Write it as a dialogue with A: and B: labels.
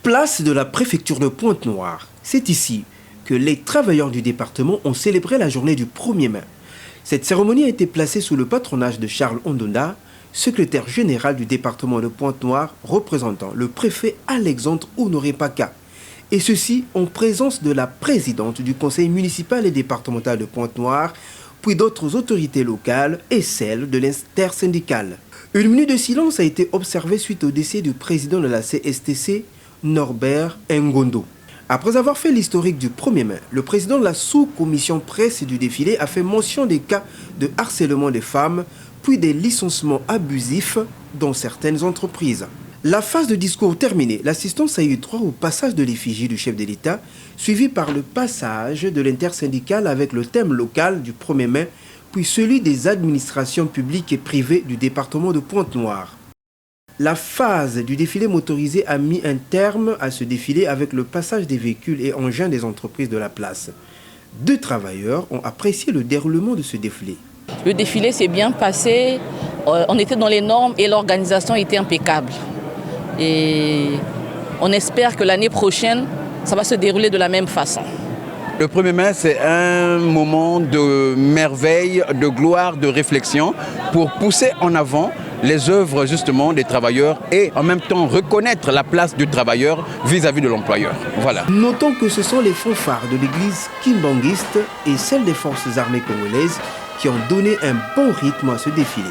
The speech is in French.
A: Place de la préfecture de Pointe-Noire. C'est ici que les travailleurs du département ont célébré la journée du 1er mai. Cette cérémonie a été placée sous le patronage de Charles Ondonda, secrétaire général du département de Pointe-Noire, représentant le préfet Alexandre Honoré Paca. Et ceci en présence de la présidente du conseil municipal et départemental de Pointe-Noire, puis d'autres autorités locales et celles de l'intersyndicale. Une minute de silence a été observée suite au décès du président de la CSTC, Norbert Ngondo. Après avoir fait l'historique du 1er mai, le président de la sous-commission presse du défilé a fait mention des cas de harcèlement des femmes, puis des licenciements abusifs dans certaines entreprises. La phase de discours terminée, l'assistance a eu droit au passage de l'effigie du chef de l'État, suivi par le passage de l'intersyndicale avec le thème local du 1er mai, puis celui des administrations publiques et privées du département de Pointe-Noire. La phase du défilé motorisé a mis un terme à ce défilé avec le passage des véhicules et engins des entreprises de la place. 2 travailleurs ont apprécié le déroulement de ce défilé.
B: Le défilé s'est bien passé, on était dans les normes et l'organisation était impeccable. Et on espère que l'année prochaine, ça va se dérouler de la même façon.
C: Le 1er mai, c'est un moment de merveille, de gloire, de réflexion pour pousser en avant les œuvres justement des travailleurs et en même temps reconnaître la place du travailleur vis-à-vis de l'employeur. Voilà.
A: Notons que ce sont les fanfares de l'église kimbanguiste et celles des forces armées congolaises qui ont donné un bon rythme à ce défilé.